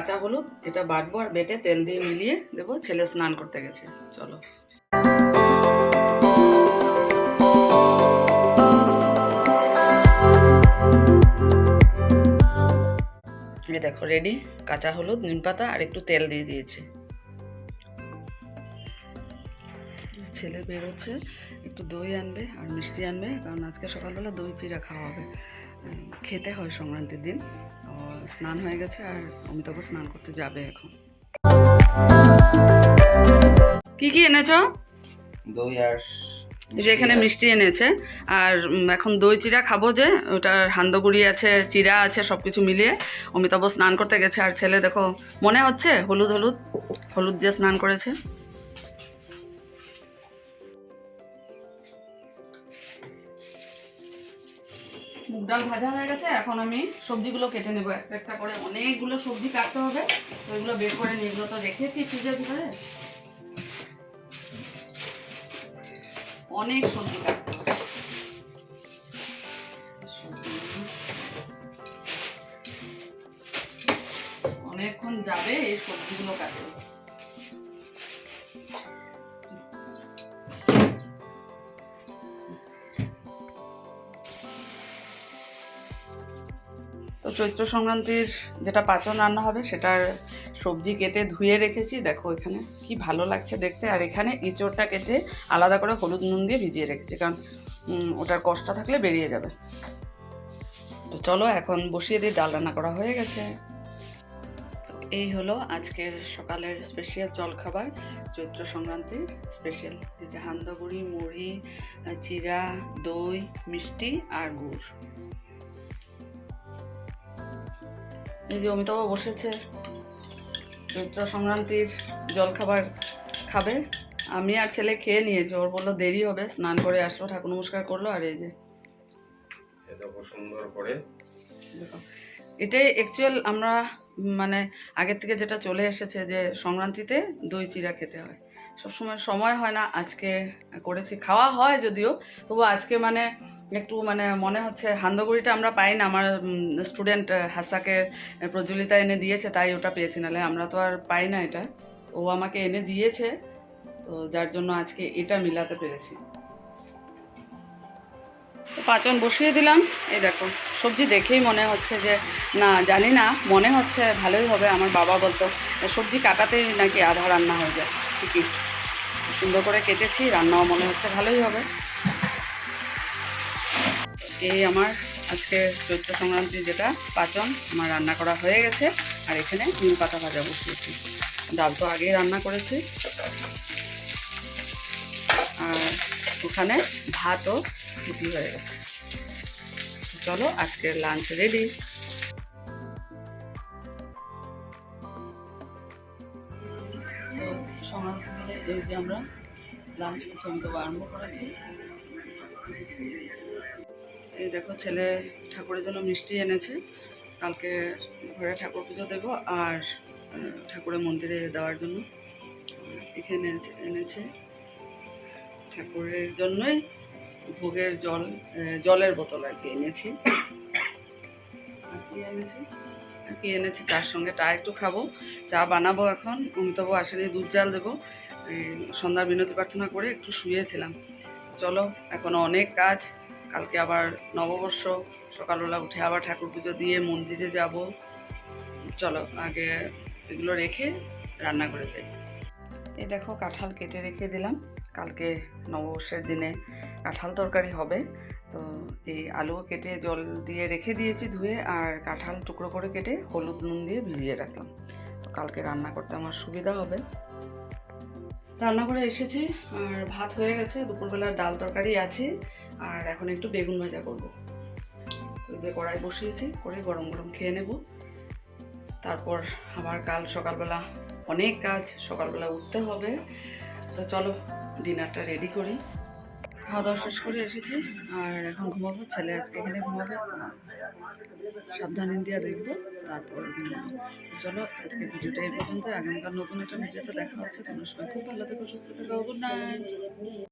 কাঁচা হলুদ, এটা বাটবো আর বেটে তেল দিয়ে মিলিয়ে দেবো। ছেলে স্নান করতে গেছে, চলো। এই দেখো রেডি, কাঁচা হলুদ, নিম পাতা আর একটু তেল দিয়ে দিয়েছি। ছেলে বেরোচ্ছে, একটু দই আনবে আর মিষ্টি আনবে, কারণ আজকে সকালবেলা দই চিড়া খাওয়া হবে, খেতে হয় সংক্রান্তির দিন। স্নান হয়ে গেছে আর অমিতাভ স্নান করতে যাবে এখন। কি কি এনেছো? দই আর যে এখানে মিষ্টি এনেছে, আর এখন দই চিড়া খাবো, যে ওটার হান্দগুড়ি আছে, চিড়া আছে, সব কিছু মিলিয়ে। অমিতাভ স্নান করতে গেছে আর ছেলে দেখো মনে হচ্ছে হলুদ হলুদ হলুদ দিয়ে স্নান করেছে। মুগ ডাল ভাজা হয়ে গেছে, এখন আমি সবজিগুলো কেটে নেবো একটা একটা করে। অনেকগুলো সবজি কাটতে হবে, তো এগুলো বের করে নিয়ে, এগুলো তো রেখেছি ফ্রিজের ভিতরে, অনেক সবজি কাটতে হবে। অনেকক্ষণ যাবে এই সবজিগুলো কাটতে। তো চৈত্র সংক্রান্তির যেটা পাচন রান্না হবে সেটার সবজি কেটে ধুয়ে রেখেছি, দেখো এখানে কি ভালো লাগছে দেখতে। আর এখানে ইঁচড়টা কেটে আলাদা করে হলুদ নুন দিয়ে ভিজিয়ে রেখেছি, কারণ ওটার কষটা থাকলে বেরিয়ে যাবে। তো চলো এখন বসিয়ে দিই, ডাল রান্না করা হয়ে গেছে। তো এই হলো আজকের সকালের স্পেশাল জলখাবার, চৈত্র সংক্রান্তির স্পেশাল। এই যে হান্দগুড়ি, মুড়ি, চিড়া, দই, মিষ্টি আর গুড়। এই যে অমিতাভ বসেছে চৈত্র সংক্রান্তির জলখাবার খাবে। আমি আর ছেলে খেয়ে নিয়েছি, ওর বললো দেরি হবে, স্নান করে আসলো, ঠাকুর নমস্কার করলো। আর এই যে সুন্দর করে দেখো, এটাই অ্যাকচুয়াল আমরা মানে আগের থেকে যেটা চলে এসেছে, যে সংক্রান্তিতে দই চিড়া খেতে হয়। সবসময় সময় হয় না, আজকে করেছি। খাওয়া হয় যদিও, তবু আজকে মানে একটু মানে মনে হচ্ছে হান্দগুড়িটা আমরা পাই না। আমার স্টুডেন্ট হাসাকে প্রজ্বলিতা এনে দিয়েছে, তাই ওটা পেয়েছি, নাহলে আমরা তো আর পাই না এটা। ও আমাকে এনে দিয়েছে, তো যার জন্য আজকে এটা মিলাতে পেরেছি। তো পাচন বসিয়ে দিলাম। এই দেখো সবজি দেখেই মনে হচ্ছে যে, না জানি না, মনে হচ্ছে ভালোই হবে। আমার বাবা বলতো সবজি কাটাতেই নাকি আধা রান্না হয়ে যায়। ঠিকই, সুন্দর করে কেটেছি, রান্নাও মনে হচ্ছে ভালোই হবে। এই আমার আজকে চৈত্র সংক্রান্তি যেটা পাচন, আমার রান্না করা হয়ে গেছে। আর এখানে নিম পাতা ভাজা বসিয়েছি, ডাল তো আগেই রান্না করেছি। আর ওখানে ভাতও সিটি হয়ে গেছে। চলো আজকের লাঞ্চ রেডি। তো সংক্রান্তির দিনে এই যে আমরা লাঞ্চ পর্যন্ত আরম্ভ করেছি। এই দেখো ছেলে ঠাকুরের জন্য মিষ্টি এনেছে, কালকে ঘরে ঠাকুর পুজো দেবো আর ঠাকুরের মন্দিরে দেওয়ার জন্য। এখানে এনেছে ঠাকুরের জন্যই ভোগের জলের বোতল আর কি এনেছি। আর কি এনেছি চার সঙ্গে চা একটু খাবো, চা বানাবো এখন। অমিতাভ আসেনি, দুধ জাল দেবো। সন্ধ্যার বিনতি প্রার্থনা করে একটু শুয়েছিলাম। চলো এখনও অনেক কাজ, কালকে আবার নববর্ষ, সকালবেলা উঠে আবার ঠাকুর পুজো দিয়ে মন্দিরে যাব। চলো আগে এগুলো রেখে রান্না করে যাই। এই দেখো কাঁঠাল কেটে রেখে দিলাম, কালকে নববর্ষের দিনে কাঁঠাল তরকারি হবে। তো এই আলুও কেটে জল দিয়ে রেখে দিয়েছি ধুয়ে, আর কাঁঠাল টুকরো করে কেটে হলুদ নুন দিয়ে ভিজিয়ে রাখলাম। তো কালকে রান্না করতে আমার সুবিধা হবে। রান্না করে এসেছি আর ভাত হয়ে গেছে, দুপুরবেলার ডাল তরকারি আছে, আর এখন একটু বেগুন ভাজা করবো। তো যে কড়াই বসিয়েছি, করে গরম গরম খেয়ে নেব। তারপর আবার কাল সকালবেলা অনেক কাজ, সকালবেলা উঠতে হবে। তো চলো ডিনারটা রেডি করি। খাওয়া দাওয়া শেষ করে এসেছি আর এখন ঘুমাবো। ছেলে আজকে এখানে ঘুমাবে, সাবধান ইন্ডিয়া দেখবো, তারপর ঘুমাবো। চলো আজকে ভিডিওটা এই পর্যন্ত। আগামীকাল নতুন একটা ভিডিওতে দেখা হচ্ছে। তোমার সবাই খুব ভালো থেকো, সুস্থ থেকো। Good night.